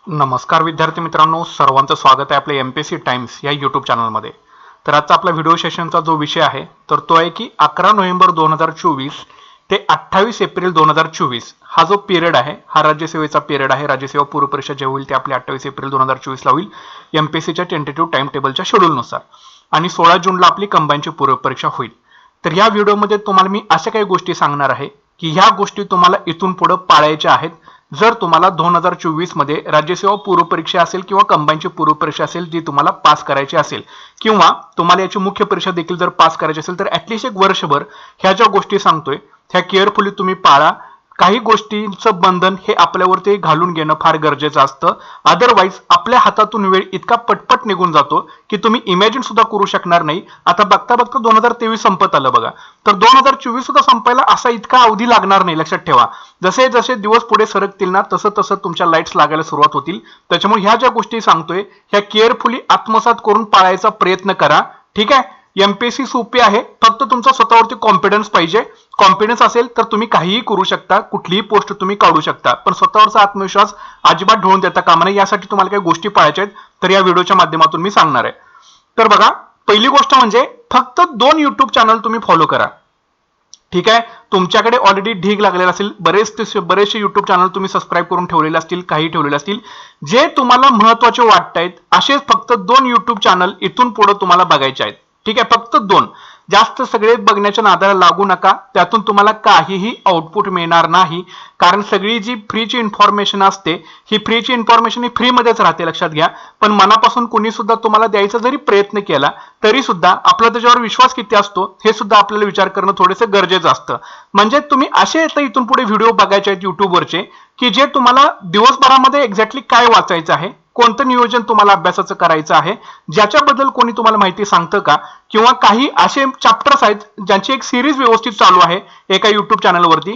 नमस्कार विद्यार्थी मित्रांनो, सर्वांचं स्वागत आहे आपल्या एमपीएससी टाइम्स या यूट्यूब चॅनलमध्ये. तर आजचा आपला व्हिडिओ सेशनचा जो विषय आहे तर तो आहे की 11 नोव्हेंबर 2024 ते 28 एप्रिल 2024 हा जो पिरियड आहे हा राज्यसेवेचा पिरियड आहे. राज्यसेवा पूर्व परीक्षा जे होईल ते आपली 28 एप्रिल 2024 ला होईल एमपीएससीच्या टेंटेटिव्ह टाइम टेबलच्या शेड्यूलनुसार, आणि 16 जूनला आपली कंबाईनची पूर्व परीक्षा होईल. तर या व्हिडिओमध्ये तुम्हाला मी अशा काही गोष्टी सांगणार आहे की ह्या गोष्टी तुम्हाला इथून पुढे पाळायच्या आहेत. जर तुम्हाला 2024 मध्ये राज्यसेवा पूर्व परीक्षा असेल किंवा कंबाईनची पूर्व परीक्षा असेल जी तुम्हाला पास करायची असेल, किंवा तुम्हाला याची मुख्य परीक्षा देखील जर पास करायची असेल, तर ऍटलिस्ट एक वर्षभर ह्या ज्या गोष्टी सांगतोय ह्या केअरफुली तुम्ही पाळा. काही गोष्टींचं बंधन हे आपल्यावरती घालून घेणं फार गरजेचं असतं. अदरवाईज आपल्या हातातून वेळ इतका पटपट निघून जातो की तुम्ही इमॅजिन सुद्धा करू शकणार नाही. आता बघता बघता 2023 संपत आलं बघा, तर 2024 सुद्धा संपायला असा इतका अवधी लागणार नाही. लक्षात ठेवा, जसे जसे दिवस पुढे सरकतील ना तसं तसं तुमच्या लाईट्स लागायला सुरुवात होतील. त्याच्यामुळे ह्या ज्या गोष्टी सांगतोय ह्या केअरफुली आत्मसात करून पाळायचा प्रयत्न करा. ठीक आहे, एमपीएससी सोपी आहे, फक्त तुमचा स्वतःवरती कॉन्फिडन्स पाहिजे. कॉन्फिडन्स असेल तर तुम्ही काहीही करू शकता, कुठलीही पोस्ट तुम्ही काढू शकता, पण स्वतःवरचा आत्मविश्वास अजिबात ढळून देता कामा नये. यासाठी तुम्हाला काही गोष्टी पाळायच्या आहेत, तर या व्हिडिओच्या माध्यमातून मी सांगणार आहे. तर बघा, पहिली गोष्ट म्हणजे फक्त 2 युट्यूब चॅनल तुम्ही फॉलो करा. ठीक आहे, तुमच्याकडे ऑलरेडी ढीग लागलेला असेल, बरेचसे युट्यूब चॅनल तुम्ही सबस्क्राईब करून ठेवलेले असतील, काही ठेवलेले असतील. जे तुम्हाला महत्वाचे वाटतायत असेच फक्त 2 युट्यूब चॅनल इथून पुढे तुम्हाला बघायचे आहेत. ठीक आहे, फक्त 2. जास्त सगळे बघण्याच्या नादाला लागू नका, त्यातून तुम्हाला काहीही आउटपुट मिळणार नाही. कारण सगळी जी फ्रीची इन्फॉर्मेशन असते ही फ्रीची इन्फॉर्मेशन ही फ्रीमध्येच राहते, लक्षात घ्या. पण मनापासून कुणी सुद्धा तुम्हाला द्यायचा जरी प्रयत्न केला तरी सुद्धा आपला त्याच्यावर विश्वास किती असतो हे सुद्धा आपल्याला विचार करणं थोडंसं गरजेचं असतं. म्हणजे तुम्ही असे येतं इथून पुढे व्हिडिओ बघायचे आहेत युट्यूबवरचे की जे तुम्हाला दिवसभरामध्ये एक्झॅक्टली काय वाचायचं आहे, कोणतं नियोजन तुम्हाला अभ्यासाचं करायचं आहे, ज्याच्याबद्दल कोणी तुम्हाला माहिती सांगतं का, किंवा काही असे चॅप्टर्स आहेत ज्यांची एक सिरीज व्यवस्थित चालू आहे एका युट्यूब चॅनलवरती,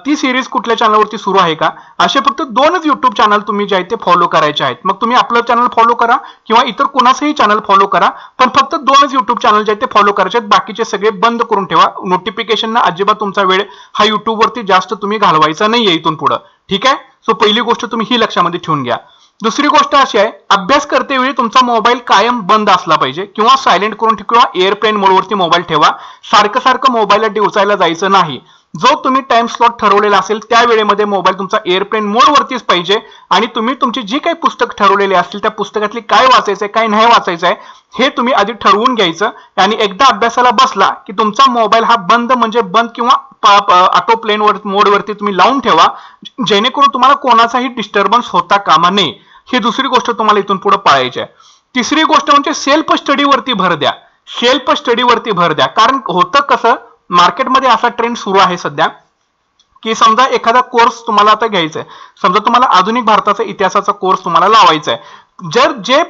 ती सिरीज कुठल्या चॅनलवरती सुरू आहे का, असे फक्त 2च युट्यूब चॅनल तुम्ही जे आहेत ते फॉलो करायचे आहेत. मग तुम्ही आपलं चॅनल फॉलो करा किंवा इतर कोणाचंही चॅनल फॉलो करा, पण फक्त 2च युट्यूब चॅनल जे आहेत ते फॉलो करायचे आहेत. बाकीचे सगळे बंद करून ठेवा. नोटिफिकेशन अजिबात तुमचा वेळ हा युट्यूबवरती जास्त तुम्ही घालवायचा नाहीये इथून पुढे. ठीक आहे, सो पहिली गोष्ट तुम्ही ही लक्षामध्ये ठेवून घ्या. दुसरी गोष्ट अशी आहे, अभ्यास करते वेळी तुमचा मोबाईल कायम बंद असला पाहिजे किंवा सायलेंट करून किंवा एअरप्लेन मोडवरती मोबाईल ठेवा. सारखं मोबाईलला डिवचायला जायचं नाही. जो तुम्ही टाइम स्लॉट ठरवलेला असेल त्या वेळेमध्ये मोबाईल तुमचा एअरप्लेन मोडवरतीच पाहिजे, आणि तुम्ही तुमची जी काही पुस्तक ठरवलेली असतील त्या पुस्तकातली काय वाचायचंय काय नाही वाचायचंय हे तुम्ही आधी ठरवून घ्यायचं. आणि एकदा अभ्यासाला बसला की तुमचा मोबाईल हा बंद म्हणजे बंद किंवा ऑटो प्लेन मोडवरती तुम्ही लावून ठेवा, जेणेकरून तुम्हाला कोणाचाही डिस्टर्बन्स होता कामा नये. ही दुसरी गोष्ट तुम्हाला इथून पुढे पाळायची आहे. तिसरी गोष्ट म्हणजे सेल्फ स्टडीवरती भर द्या. सेल्फ स्टडीवरती भर द्या. कारण होतं कसं, मार्केटमध्ये असा ट्रेंड सुरू आहे सध्या की समजा एखादा कोर्स तुम्हाला आता घ्यायचा आहे, समजा तुम्हाला आधुनिक भारताचा इतिहासाचा कोर्स तुम्हाला लावायचा आहे. जर जे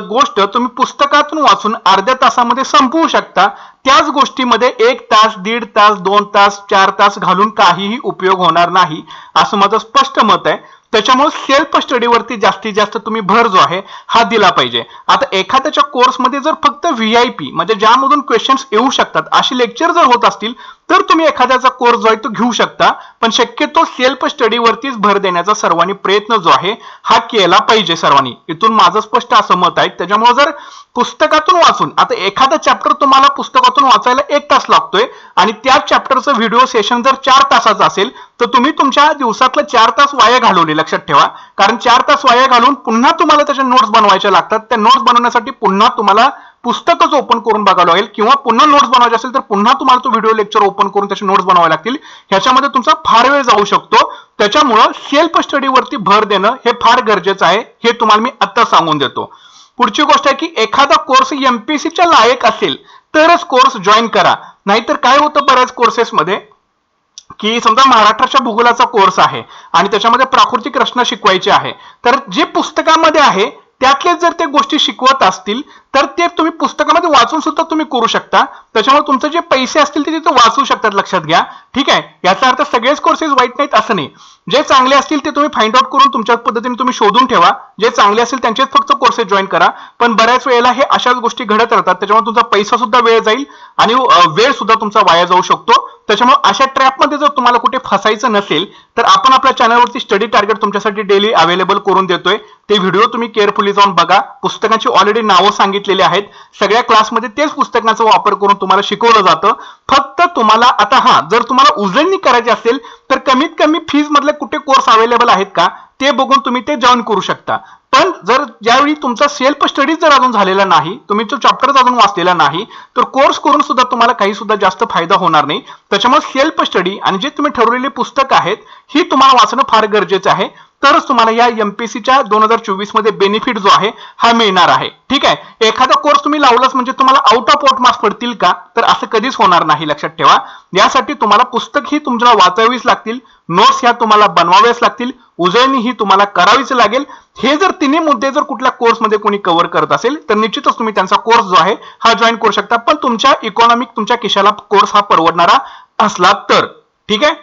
गोष्ट तुम्ही पुस्तकातून वाचून अर्ध्या तासामध्ये संपवू शकता, त्याच गोष्टीमध्ये 1 तास, 1.5 तास, 2 तास, 4 तास घालून काहीही उपयोग होणार नाही, असं माझं स्पष्ट मत आहे. त्याच्यामुळे सेल्फ स्टडीवरती जास्तीत जास्त तुम्ही भर जो आहे हा दिला पाहिजे. आता एखाद्याच्या कोर्समध्ये जर फक्त व्हीआयपी म्हणजे ज्यामधून क्वेश्चन्स येऊ शकतात अशी लेक्चर जर होत असतील तर तुम्ही एखाद्याचा कोर्स जो आहे तो घेऊ शकता, पण शक्यतो सेल्फ स्टडीवरतीच भर देण्याचा सर्वांनी प्रयत्न जो आहे हा केला पाहिजे सर्वांनी. इथून माझं स्पष्ट असं मत आहे. त्याच्यामुळे जर पुस्तकातून वाचून, आता एखादा चॅप्टर तुम्हाला पुस्तकातून वाचायला 1 तास लागतोय आणि त्या चॅप्टरचं व्हिडिओ सेशन जर 4 तासाचं असेल तर तुम्ही तुमच्या दिवसातलं 4 तास वाया घालवले, लक्षात ठेवा. कारण 4 तास वाया घालून पुन्हा तुम्हाला त्याच्या नोट्स बनवायच्या लागतात. त्या नोट्स बनवण्यासाठी पुन्हा तुम्हाला पुस्तकच ओपन करून बघावं लागेल, किंवा पुन्हा नोट्स बनवायचे असेल तर पुन्हा तुम्हाला तो व्हिडिओ लेक्चर ओपन करून त्याचे नोट्स बनवावे लागतील. ह्याच्यामध्ये तुमचा फार वेळ जाऊ शकतो. त्याच्यामुळं सेल्फ स्टडीवरती भर देणं हे फार गरजेचं आहे, हे तुम्हाला मी आता सांगून देतो. पुढची गोष्ट आहे की एखादा कोर्स एमपीएससीच्या लायक असेल तरच कोर्स जॉईन करा. नाहीतर काय होतं बऱ्याच कोर्सेसमध्ये की समजा महाराष्ट्राच्या भूगोलाचा कोर्स आहे आणि त्याच्यामध्ये प्राकृतिक रचना शिकवायची आहे, तर जे पुस्तकामध्ये आहे त्यातले जर ते गोष्टी शिकवत असतील तर ते तुम्ही पुस्तकामध्ये वाचून सुद्धा तुम्ही करू शकता. त्याच्यामुळे तुमचे जे पैसे असतील ते तिथे वाचू शकतात, लक्षात घ्या. ठीक आहे, याचा अर्थ सगळेच कोर्सेस वाईट नाहीत असं नाही. जे चांगले असतील ते तुम्ही फाइंड आउट करून तुमच्या पद्धतीने तुम्ही शोधून ठेवा. जे चांगले असतील त्यांचेच फक्त कोर्सेस जॉईन करा. पण बऱ्याच वेळेला हे अशाच गोष्टी घडत राहतात, त्याच्यामुळे तुमचा पैसा सुद्धा वेळ जाईल आणि वेळ सुद्धा तुमचा वाया जाऊ शकतो. त्याच्यामुळे अशा ट्रॅपमध्ये जर तुम्हाला कुठे फसायचं नसेल तर आपण आपल्या चॅनलवरती स्टडी टार्गेट तुमच्यासाठी डेली अवेलेबल करून देतोय. ते व्हिडिओ तुम्ही केअरफुली जाऊन बघा. पुस्तकांची ऑलरेडी नावं सांगितलेली आहेत. सगळ्या क्लासमध्ये तेच पुस्तकांचा वापर करून तुम्हाला शिकवलं जातं. फक्त तुम्हाला आता जर तुम्हाला उजळणी करायची असेल तर कमीत कमी फीज मधले कुठे कोर्स अवेलेबल आहेत का ते बघून तुम्ही ते जॉईन करू शकता. पण जर ज्यावेळी तुमचा सेल्फ स्टडी जर अजून झालेला नाही, तुम्ही तो चॅप्टर अजून वाचलेला नाही, तर कोर्स करून सुद्धा तुम्हाला काही सुद्धा जास्त फायदा होणार नाही. त्याच्यामुळे सेल्फ स्टडी आणि जे तुम्ही ठरवलेली पुस्तकं आहेत ही तुम्हाला वाचणं फार गरजेचं आहे. तरच तुम्हाला या एमपीसीच्या 2024 मध्ये बेनिफिट जो आहे हा मिळणार आहे. ठीक आहे, एखादा कोर्स तुम्ही लावलाच म्हणजे तुम्हाला आउट ऑफ आउट मार्क्स पडतील का, तर असं कधीच होणार नाही, लक्षात ठेवा. यासाठी तुम्हाला पुस्तक ही तुम्हाला वाचावीच लागतील, नोट्स ह्या तुम्हाला बनवाव्याच लागतील, उजळणी ही तुम्हाला करावीच लागेल. हे जर तिन्ही मुद्दे जर कुठल्या कोर्समध्ये कोणी कव्हर करत असेल तर निश्चितच तुम्ही त्यांचा कोर्स जो आहे हा जॉईन करू शकता. पण तुमच्या इकॉनॉमिक तुमच्या खिशाला कोर्स हा परवडणारा असला तर. ठीक आहे,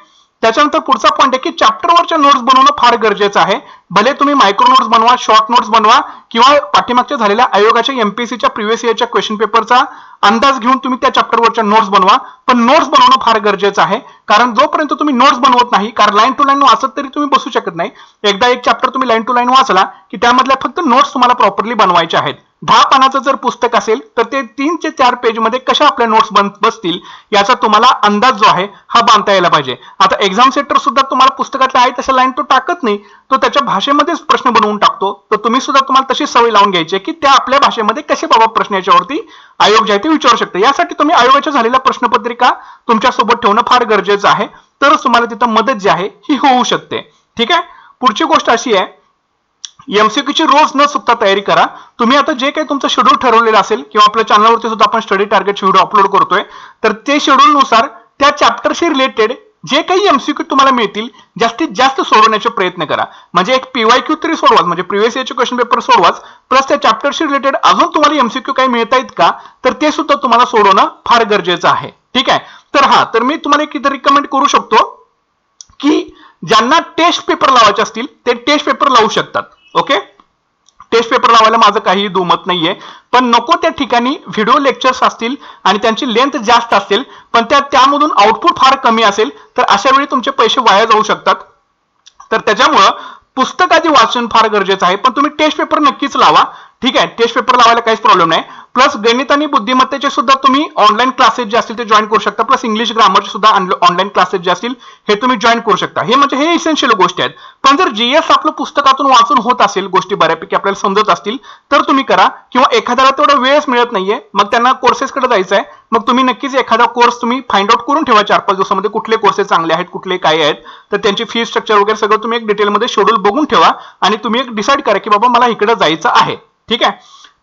त्याच्यानंतर पुढचा पॉईंट आहे की चॅप्टरवरच्या नोट्स बनवणं फार गरजेचं आहे. भले तुम्ही मायक्रो नोट्स बनवा, शॉर्ट नोट्स बनवा किंवा पाठीमागच्या झालेल्या आयोगाच्या एमपीसीच्या प्रिव्हियस इयरच्या क्वेश्चन पेपरचा अंदाज घेऊन तुम्ही त्या चॅप्टरवरच्या नोट्स बनवा. पण नोट्स बनवणं फार गरजेचं आहे, कारण जोपर्यंत तुम्ही नोट्स बनवत नाही, कारण लाईन टू लाईन वाचत तरी तुम्ही बसू शकत नाही. एकदा एक चॅप्टर तुम्ही लाईन टू लाईन वाचला की त्यामधल्या फक्त नोट्स तुम्हाला प्रॉपरली बनवायचे आहेत. 10 पानाचं जर पुस्तक असेल तर ते 3 ते 4 पेज मध्ये कशा आपल्या नोट्स बसतील याचा तुम्हाला अंदाज जो आहे हा बांधता यायला पाहिजे. आता एक्झाम सेंटर सुद्धा तुम्हाला पुस्तकातल्या आहे तशा लाईन तो टाकत नाही, तो त्याच्या भाषेमध्येच प्रश्न बनवून टाकतो. तर तुम्ही सुद्धा तुम्हाला तशी सवय लावून घ्यायची की त्या आपल्या भाषेमध्ये कसे बाबा प्रश्न याच्यावरती आयोग जे आहे ते विचारू शकते. यासाठी तुम्ही आयोगाच्या झालेल्या प्रश्नपत्रिका तुमच्या सोबत ठेवणं फार गरजेचं आहे, तरच तुम्हाला तिथं मदत जी आहे ही होऊ शकते. ठीक आहे, पुढची गोष्ट अशी आहे, एमसीक्यूची रोज न चुकता तयारी करा. तुम्ही आता जे काही तुमचं शेड्यूल ठरवलेलं असेल किंवा आपल्या चॅनलवरती सुद्धा आपण स्टडी टार्गेटचे व्हिडिओ अपलोड करतोय, तर ते शेड्यूल नुसार त्या चॅप्टरशी रिलेटेड जे काही एमसीक्यू तुम्हाला मिळतील जास्तीत जास्त सोडवण्याचे प्रयत्न करा. म्हणजे एक पीवायक्यू तरी सोडवाच, म्हणजे प्रिव्हियस इयरचे क्वेश्चन पेपर सोडवाच, प्लस त्या चॅप्टरशी रिलेटेड अजून तुम्हाला एमसीक्यू काही मिळता आहेत का तर ते सुद्धा तुम्हाला सोडवणं फार गरजेचं आहे. ठीक आहे, तर मी तुम्हाला एक इथं रिकमेंड करू शकतो की ज्यांना टेस्ट पेपर लावायचे असतील ते टेस्ट पेपर लावू शकतात. ओके, टेस्ट पेपर लावायला माझं काही दुमत नाहीये, पण नको त्या ठिकाणी व्हिडिओ लेक्चर्स असतील आणि त्यांची लेंथ जास्त असेल पण त्यामधून आउटपुट फार कमी असेल तर अशा वेळी तुमचे पैसे वाया जाऊ शकतात. तर त्याच्यामुळं पुस्तकाचे वाचन फार गरजेचं आहे, पण तुम्ही टेस्ट पेपर नक्कीच लावा. ठीक आहे, टेस्ट पेपर लावायला काहीच प्रॉब्लेम नाही. प्लस गणित आणि बुद्धिमत्तेचे सुद्धा तुम्ही ऑनलाईन क्लासेस जे असतील ते जॉईन करू शकता. प्लस इंग्लिश ग्रामरचे सुद्धा ऑनलाईन क्लासेस जे असतील हे तुम्ही जॉईन करू शकता. हे म्हणजे हे इसेन्शियल गोष्टी आहेत. पण जर जीएस आपलं पुस्तकातून वाचून होत असेल, गोष्टी बऱ्यापैकी आपल्याला समजत असतील तर तुम्ही करा. किंवा एखाद्याला तेवढा वेळच मिळत नाहीये, मग त्यांना कोर्सेसकडे जायचं आहे, मग तुम्ही नक्कीच एखादा कोर्स तुम्ही फाइंड आउट करून ठेवा 4-5 दिवसामध्ये कुठले कोर्सेस चांगले आहेत, कुठले काय आहेत, तर त्यांची फी स्ट्रक्चर वगैरे सगळं तुम्ही एक डिटेलमध्ये शेड्यूल बघून ठेवा आणि तुम्ही एक डिसाईड करा की बाबा मला इकडे जायचं आहे. ठीक आहे,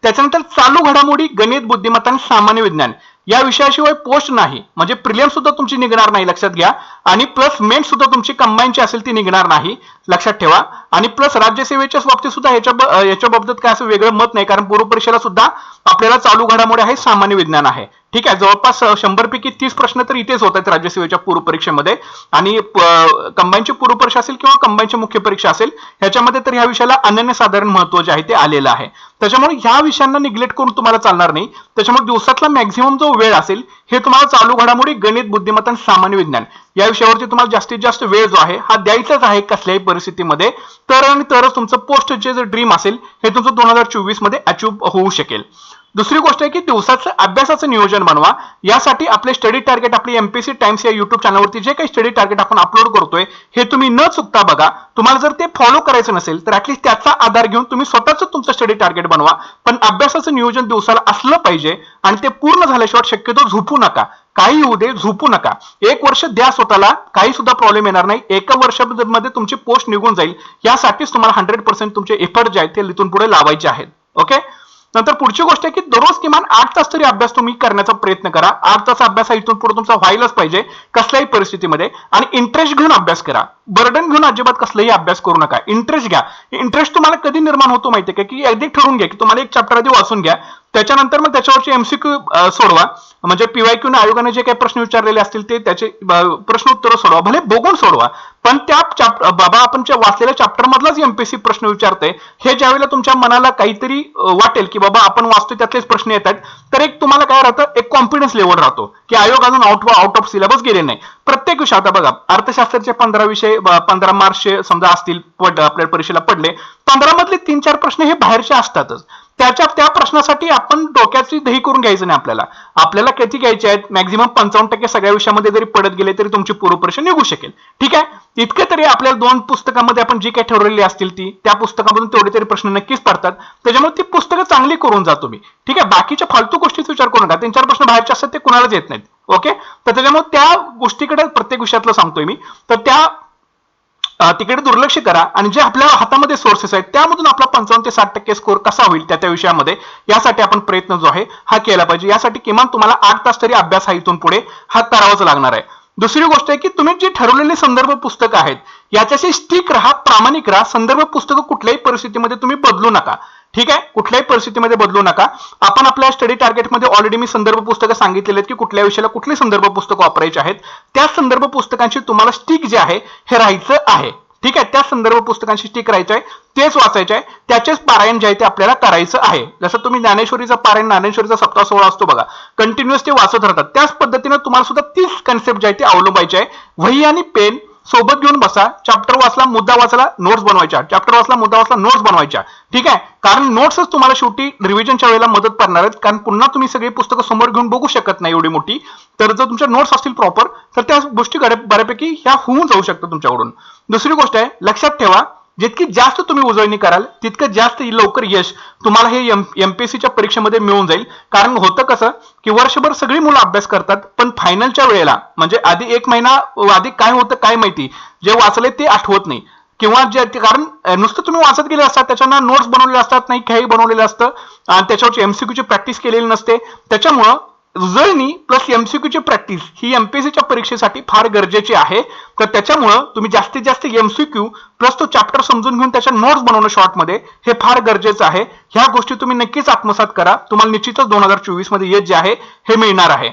त्याच्यानंतर चालू घडामोडी, गणित, बुद्धिमत्ता आणि सामान्य विज्ञान या विषयाशिवाय पोस्ट नाही, म्हणजे प्रिलियम सुद्धा तुमची निघणार नाही, लक्षात घ्या. आणि प्लस मेन सुद्धा तुमची कंबाईनची असेल ती निघणार नाही, लक्षात ठेवा. आणि प्लस राज्यसेवेच्या बाबतीत सुद्धा याच्या बाबतीत काय असं वेगळं मत नाही, कारण पूर्व परीक्षेला सुद्धा आपल्याला चालू घडामोडी आहे, सामान्य विज्ञान आहे. ठीक आहे, जवळपास 100 पैकी 30 प्रश्न तर इथेच होत आहेत राज्यसेवेच्या पूर्व परीक्षेमध्ये. आणि कंबाईनची पूर्व परीक्षा असेल किंवा कंबाईनची मुख्य परीक्षा असेल ह्याच्यामध्ये तर ह्या विषयाला अनन्यसाधारण महत्व जे आहे ते आलेलं आहे. त्याच्यामुळे ह्या विषयांना निग्लेक्ट करून तुम्हाला चालणार नाही. त्याच्यामुळे दिवसातला मॅक्झिमम जो वेळ असेल हे तुम्हाला चालू घडामोडी, गणित, बुद्धिमत्ता आणि सामान्य विज्ञान या विषयावरती तुम्हाला जास्तीत जास्त वेळ जो आहे हा द्यायचाच आहे कसल्याही परिस्थितीमध्ये. तरच तुमचं पोस्टचे जे ड्रीम असेल हे तुमचं 2024 मध्ये अचीव्ह होऊ शकेल. दुसरी गोष्ट आहे की दिवसाचं अभ्यासाचं नियोजन बनवा. यासाठी आपले स्टडी टार्गेट, आपली एमपीसी टाइम्स या युट्यूब चॅनलवरती जे काही स्टडी टार्गेट आपण अपलोड करतोय हे तुम्ही न चुकता बघा. तुम्हाला जर ते फॉलो करायचं नसेल तर ऍटलीस्ट त्याचा आधार घेऊन तुम्ही स्वतःच तुमचं स्टडी टार्गेट बनवा. पण अभ्यासाचं नियोजन दिवसाला असलं पाहिजे आणि ते पूर्ण झाल्याशिवाय शक्यतो झोपू नका. काही होऊ दे, झोपू नका. 1 वर्ष द्या स्वतःला, काही सुद्धा प्रॉब्लेम येणार नाही. 1 वर्षामध्ये तुमची पोस्ट निघून जाईल. यासाठीच तुम्हाला 100% तुमचे एफर्ट जे आहेत ते इथून पुढे लावायचे आहेत. ओके, नंतर पुढची गोष्ट आहे की दररोज किमान 8 तास तरी अभ्यास तुम्ही करण्याचा प्रयत्न करा. 8 तास अभ्यास हा इथून पुढे तुमचा व्हायलाच पाहिजे कसल्याही परिस्थितीमध्ये. आणि इंटरेस्ट घेऊन अभ्यास करा, बर्डन घेऊन अजिबात कसलाही अभ्यास करू नका. इंटरेस्ट घ्या. इंटरेस्ट तुम्हाला कधी निर्माण होतो माहितीये का, की अगदी ठरवून घ्या की तुम्हाला एक चॅप्टर आधी वाचून घ्या, त्याच्यानंतर मग त्याच्यावरचे एमसीक्यू सोडवा, म्हणजे पीवायक्यू ने आयोगाने जे काही प्रश्न विचारलेले असतील ते त्याचे प्रश्न उत्तर सोडवा, भले बघून सोडवा, पण त्या बाबा आपण वाचलेल्या चॅप्टर मधलाच एमपीएससी प्रश्न विचारते हे ज्यावेळेला तुमच्या मनाला काहीतरी वाटेल की बाबा आपण वाचतोय त्यातलेच प्रश्न येतात, तर एक तुम्हाला काय राहतं, एक कॉन्फिडन्स लेवल राहतो की आयोग अजून आउट ऑफ सिलेबस गेले नाही. प्रत्येक विषय आता बघा, अर्थशास्त्राचे 15 विषय 15 मार्चचे समजा असतील आपल्या परीक्षेला पडले, 15 मधले 3-4 प्रश्न हे बाहेरचे असतातच. त्या प्रश्नासाठी आपण डोक्याची दही करून घ्यायचं नाही. आपल्याला किती घ्यायचे आहेत, मॅक्झिमम 55% सगळ्या विषयामध्ये जरी पडत गेले तरी तुमची पूर्व परीक्षा निघू शकेल. ठीक आहे, इतके तरी आपल्याला 2 पुस्तकामध्ये आपण जी काही ठरवलेली असतील त्या पुस्तकामधून तेवढे तरी प्रश्न नक्कीच पडतात. त्याच्यामुळे ती पुस्तकं चांगली करून जा तुम्ही. ठीक आहे, बाकीच्या फालतू गोष्टीचा विचार करू नका. 3-4 प्रश्न बाहेरचे असतात ते कुणालाच येत नाहीत. ओके, तर त्याच्यामुळे त्या गोष्टीकडे प्रत्येक विषयातलं सांगतोय मी, तर त्या तिकडे दुर्लक्ष करा आणि जे आपल्या हातामध्ये सोर्सेस आहेत त्यामधून आपला 55 ते 60% स्कोर कसा होईल त्या विषयामध्ये, यासाठी आपण प्रयत्न जो आहे हा केला पाहिजे. यासाठी किमान तुम्हाला 8 तास तरी अभ्यास हा इथून पुढे हा करावाच लागणार आहे. दुसरी गोष्ट आहे की तुम्ही जी ठरवलेली संदर्भ पुस्तकं आहेत याच्याशी स्टिक राहा, प्रामाणिक राहा. संदर्भ पुस्तकं कुठल्याही परिस्थितीमध्ये तुम्ही बदलू नका. ठीक आहे, कुठल्याही परिस्थितीमध्ये बदलू नका. आपण आपल्या स्टडी टार्गेटमध्ये ऑलरेडी मी संदर्भ पुस्तकं सांगितलेले आहेत की कुठल्या विषयाला कुठली संदर्भ पुस्तकं वापरायची आहेत. त्या संदर्भ पुस्तकांची तुम्हाला स्टिक जे आहे हे राहायचं आहे. ठीक आहे, त्या संदर्भ पुस्तकांची स्टिक राहायचं आहे, तेच वाचायचं आहे, त्याचेच पारायण जे आहे ते आपल्याला करायचं आहे. जसं तुम्ही ज्ञानेश्वरीचा पारायण, ज्ञानेश्वरीचा सप्ताह 16 असतो बघा, कंटिन्युअस ते वाचत राहतात, त्याच पद्धतीने तुम्हाला सुद्धा तीच कन्सेप्ट जे आहे ते अवलंबायची आहे. वही आणि पेन सोबत घेऊन बसा. चॅप्टर वाचला, मुद्दा वाचला, नोट्स बनवायच्या. चॅप्टर वाचला, मुद्दा वाचला, नोट्स बनवायच्या. ठीक आहे, कारण नोट्सच तुम्हाला शेवटी रिव्हिजनच्या वेळेला मदत करणार आहेत, कारण पुन्हा तुम्ही सगळी पुस्तकं समोर घेऊन बघू शकत नाही एवढी मोठी. तर जर तुमच्या नोट्स असतील प्रॉपर तर त्या गोष्टी बऱ्यापैकी ह्या होऊन जाऊ शकतात तुमच्याकडून. दुसरी गोष्ट आहे, लक्षात ठेवा, जितकी जास्त तुम्ही उजळणी कराल तितकं जास्त लवकर यश तुम्हाला हे एमपीएससीच्या परीक्षेमध्ये मिळून जाईल. कारण होतं कसं की वर्षभर सगळी मुलं अभ्यास करतात, पण फायनलच्या वेळेला म्हणजे आधी 1 महिना आधी काय होतं काय माहिती, जे वाचले ते आठवत नाही, किंवा जे कारण नुसतं तुम्ही वाचत गेले असतात, त्याच्याना नोट्स बनवलेले असतात, नाही काही बनवलेलं असतं आणि त्याच्यावरची एमसीक्यूची प्रॅक्टिस केलेली नसते. त्याच्यामुळं उजळणी प्लस एमसीक्यूची प्रॅक्टिस ही एमपीएससीच्या परीक्षेसाठी फार गरजेची आहे. तर त्याच्यामुळं तुम्ही जास्तीत जास्त एमसीक्यू प्लस तो चॅप्टर समजून घेऊन त्याच्या नोट्स बनवणं शॉर्टमध्ये हे फार गरजेचं आहे. ह्या गोष्टी तुम्ही नक्कीच आत्मसात करा, तुम्हाला निश्चितच 2024 मध्ये यश जे आहे हे मिळणार आहे.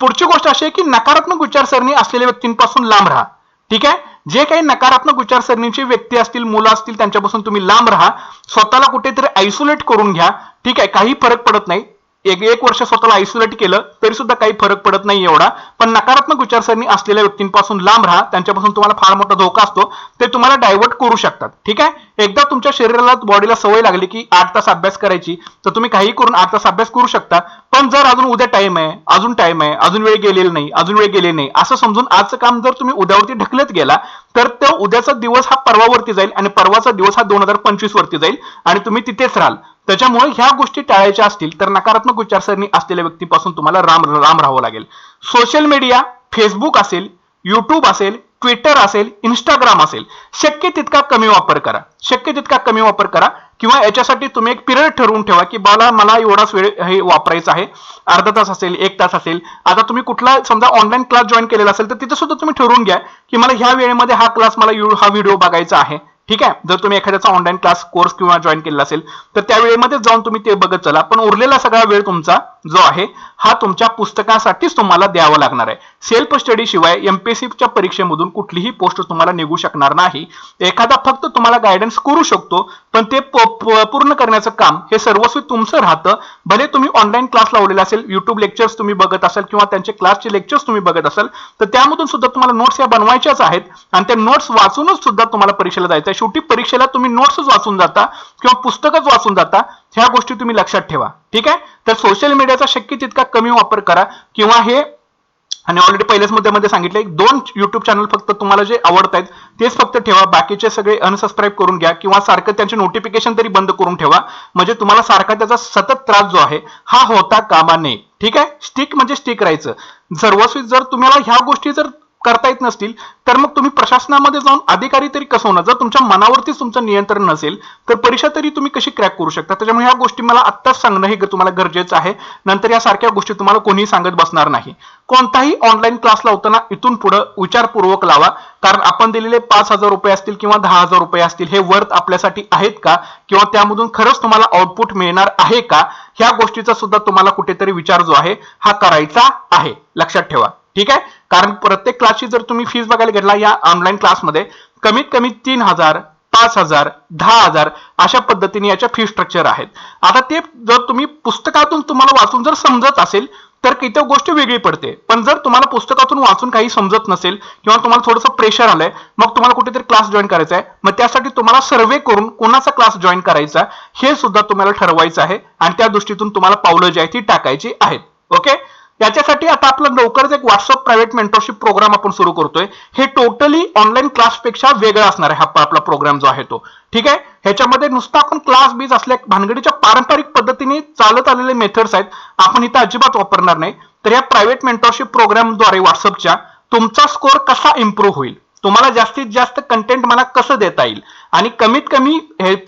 पुढची गोष्ट अशी आहे की नकारात्मक विचारसरणी असलेल्या व्यक्तींपासून लांब राहा. ठीक आहे, जे काही नकारात्मक विचारसरणीचे व्यक्ती असतील, मुलं असतील, त्यांच्यापासून तुम्ही लांब राहा. स्वतःला कुठेतरी आयसोलेट करून घ्या. ठीक आहे, काही फरक पडत नाही, एक वर्ष स्वतःला आयसोलेट केलं तरी सुद्धा काही फरक पडत नाही एवढा, पण नकारात्मक विचारसरणी असलेल्या व्यक्तींपासून लांब राहा. त्यांच्यापासून तुम्हाला फार मोठा धोका असतो, ते तुम्हाला डायव्हर्ट करू शकतात. ठीक आहे, एकदा तुमच्या शरीराला बॉडीला सवय लागली की 8 तास अभ्यास करायची, तर तुम्ही काही करून 8 तास अभ्यास करू शकता. पण जर अजून उद्या टाइम आहे, अजून वेळ गेलेला नाही असं समजून आजचं काम जर तुम्ही उद्यावरती ढकलत गेला तर तो उद्याचा दिवस हा परवावरती जाईल आणि परवाचा दिवस हा 2025 वरती जाईल आणि तुम्ही तिथेच राहाल. त्याच्यामुळे ह्या गोष्टी टाळायच्या असतील तर नकारात्मक विचारसरणी असलेल्या व्यक्तीपासून तुम्हाला राम राहावं लागेल. सोशल मीडिया, फेसबुक असेल, युट्यूब असेल, ट्विटर असेल, इंस्टाग्राम असेल, शक्य तितका कमी वापर करा. किंवा याच्यासाठी तुम्ही एक पिरियड ठरवून ठेवा की मला एवढाच वेळ हे वापरायचा आहे, अर्धा तास असेल, 1 तास असेल. आता तुम्ही कुठला समजा ऑनलाईन क्लास जॉईन केलेला असेल तर तिथे सुद्धा तुम्ही ठरवून घ्या की मला ह्या वेळेमध्ये हा क्लास हा व्हिडिओ बघायचा आहे. ठीक आहे, जर तुम्ही एखाद्याचा ऑनलाईन क्लास कोर्स किंवा जॉईन केलेला असेल तर त्या वेळेमध्ये जाऊन तुम्ही ते बघत चला, पण उरलेला सगळा वेळ तुमचा जो आहे हा तुमच्या पुस्तकासाठीच तुम्हाला द्यावा लागणार आहे. सेल्फ स्टडी शिवाय एमपीएससीच्या परीक्षेमधून कुठलीही पोस्ट तुम्हाला निघू शकणार नाही. एखादा फक्त तुम्हाला गायडन्स करू शकतो, पण ते पूर्ण करण्याचं काम हे सर्वस्वी तुमचं राहतं. भले तुम्ही ऑनलाईन क्लास लावलेला असेल, युट्यूब लेक्चर्स तुम्ही बघत असाल किंवा त्यांचे क्लासचे लेक्चर्स तुम्ही बघत असाल, तर त्यामधून सुद्धा तुम्हाला नोट्स या बनवायच्याच आहेत आणि त्या नोट्स वाचूनच सुद्धा तुम्हाला परीक्षेला जायचं आहे. शेवटी परीक्षेला तुम्ही नोट्सच वाचून जाता किंवा पुस्तकच वाचून जाता, ह्या गोष्टी तुम्ही लक्षात ठेवा. ठीक आहे, तर सोशल मीडियाचा शक्य तितका कमी वापर करा किंवा हे, आणि ऑलरेडी पहिल्याच मुद्द्यामध्ये सांगितले, 2 युट्यूब चॅनल फक्त तुम्हाला जे आवडत आहेत तेच फक्त ठेवा, बाकीचे सगळे अनसबस्क्राईब करून घ्या किंवा सारखं त्यांचे नोटिफिकेशन तरी बंद करून ठेवा, म्हणजे तुम्हाला सारखा त्याचा सतत त्रास जो आहे हा होता कामा नये. ठीक आहे, स्टिक म्हणजे स्टिक राहायचं. सर्वस्वी जर तुम्हाला ह्या गोष्टी जर करता येत नसतील तर मग तुम्ही प्रशासनामध्ये जाऊन अधिकारी तरी कसं होणार. जर तुमच्या मनावरतीच तुमचं नियंत्रण नसेल तर परीक्षा तरी तुम्ही कशी क्रॅक करू शकता. त्याच्यामुळे ह्या गोष्टी मला आत्ताच सांगणं हे तुम्हाला गरजेचं आहे, नंतर या सारख्या गोष्टी तुम्हाला कोणीही सांगत बसणार नाही. कोणताही ऑनलाईन क्लास लावताना इथून पुढे विचारपूर्वक लावा, कारण आपण दिलेले 5,000 रुपये असतील किंवा 10,000 रुपये असतील हे वर्थ आपल्यासाठी आहेत का, किंवा त्यामधून खरंच तुम्हाला आउटपुट मिळणार आहे का, ह्या गोष्टीचा सुद्धा तुम्हाला कुठेतरी विचार जो आहे हा करायचा आहे, लक्षात ठेवा. ठीक आहे, कारण प्रत्येक क्लासची जर तुम्ही फीस बघायला गेला या ऑनलाईन क्लासमध्ये कमीत कमी 3,000, 5,000, 10,000 अशा पद्धतीने याच्या फी स्ट्रक्चर आहेत. आता ते जर तुम्ही पुस्तकातून तुम्हाला वाचून जर समजत असेल तर इथे गोष्ट वेगळी पडते. पण जर तुम्हाला पुस्तकातून वाचून काही समजत नसेल किंवा तुम्हाला थोडंसं प्रेशर आलंय, मग तुम्हाला कुठेतरी क्लास जॉईन करायचा आहे, मग त्यासाठी तुम्हाला सर्वे करून कोणाचा क्लास जॉईन करायचा हे सुद्धा तुम्हाला ठरवायचं आहे आणि त्या दृष्टीतून तुम्हाला पावलं जी आहे ती टाकायची आहेत. ओके, याच्यासाठी आता आपलं लवकरच एक व्हॉट्सअप प्रायव्हेट मेंटरशिप प्रोग्राम आपण सुरू करतोय. हे टोटली ऑनलाईन क्लासपेक्षा वेगळा असणार आहे हा आपला प्रोग्राम जो आहे तो. ठीक आहे, ह्याच्यामध्ये नुसतं आपण क्लास बीज असल्या भानगडीच्या पारंपरिक पद्धतीने चालत आलेले मेथड्स आहेत आपण इथं अजिबात वापरणार नाही. तर या प्रायव्हेट मेंटरशिप प्रोग्रामद्वारे व्हॉट्सअपच्या तुमचा स्कोर कसा इम्प्रूव्ह होईल, तुम्हाला जास्तीत जास्त कंटेंट मला कसं देता येईल आणि कमीत कमी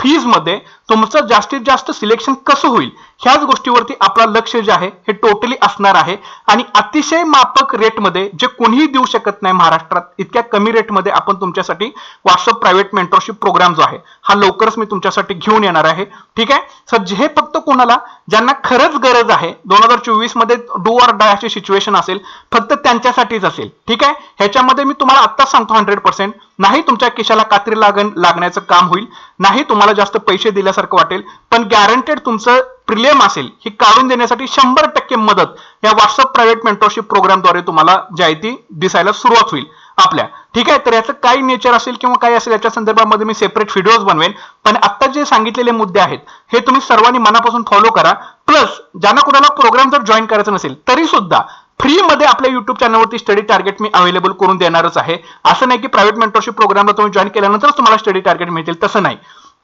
फीज मध्ये तुमचं जास्तीत जास्त सिलेक्शन कसं होईल, ह्याच गोष्टीवरती आपलं लक्ष जे आहे हे टोटली असणार आहे. आणि अतिशय माफक रेटमध्ये जे कोणीही देऊ शकत नाही महाराष्ट्रात, इतक्या कमी रेटमध्ये आपण तुमच्यासाठी व्हॉट्सअप प्रायव्हेट मेंटरशिप प्रोग्राम जो आहे हा लवकरच मी तुमच्यासाठी घेऊन येणार आहे. ठीक आहे सर, हे फक्त कोणाला ज्यांना खरंच गरज आहे 2024 मध्ये डू ऑर डाय अशी सिच्युएशन असेल फक्त त्यांच्यासाठीच असेल. ठीक आहे, ह्याच्यामध्ये मी तुम्हाला आत्ताच सांगतो 100% नाही तुमच्या खिशाला कात्री लागण्याचं काम होईल, नाही तुम्हाला जास्त पैसे दिल्यासारखं वाटेल, पण गॅरंटेड तुमचं प्रिलियम असेल ही काढून देण्यासाठी 100% मदत या व्हॉट्सअप प्रायव्हेट मेंटरशिप प्रोग्रामद्वारे तुम्हाला जी आहे ती दिसायला सुरुवात होईल आपल्या. ठीक आहे, तर याचं काय नेचर असेल किंवा काय असेल याच्या संदर्भामध्ये मी सेपरेट व्हिडिओज बनवेन, पण आता जे सांगितलेले मुद्दे आहेत हे तुम्ही सर्वांनी मनापासून फॉलो करा. प्लस ज्यांना कुणाला प्रोग्राम जर जॉईन करायचा नसेल तरी सुद्धा फ्री मध्ये आपल्या युट्यूब चॅनलवरती स्टडी टार्गेट मी अवेलेबल करून देणारच आहे. असं नाही की प्रायव्हेट मेंटरशिप प्रोग्रामला तुम्ही जॉईन केल्यानंतरच तुम्हाला स्टडी टार्गेट मिळतील, तसं नाही.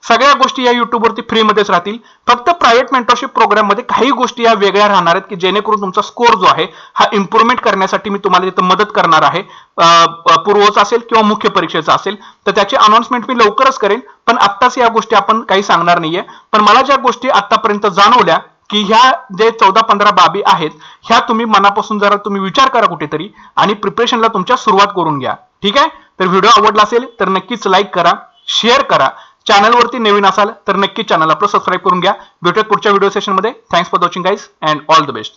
सगळ्या गोष्टी या युट्यूबवरती फ्रीमध्येच राहतील. फक्त प्रायव्हेट मेंटरशिप प्रोग्राम मध्ये काही गोष्टी या वेगळ्या राहणार आहेत की जेणेकरून तुमचा स्कोर जो आहे हा इम्प्रूव्हमेंट करण्यासाठी मी तुम्हाला तिथं मदत करणार आहे. पूर्वचा असेल किंवा मुख्य परीक्षेचा असेल तर त्याची अनाउन्समेंट मी लवकरच करेन, पण आत्ताच या गोष्टी आपण काही सांगणार नाहीये. पण मला ज्या गोष्टी आतापर्यंत जाणवल्या की ह्या जे 14-15 बाबी आहेत ह्या तुम्ही मनापासून जरा तुम्ही विचार करा कुठेतरी आणि प्रिपरेशनला तुमच्या सुरुवात करून घ्या. ठीक आहे, तर व्हिडिओ आवडला असेल तर नक्कीच लाईक करा, शेअर करा. चॅनलवरती नवीन असाल तर नक्की चॅनल आपलं सबस्क्राईब करून घ्या. भेटूयात पुढच्या व्हिडिओ सेशनमध्ये. Thanks for watching guys and all the best.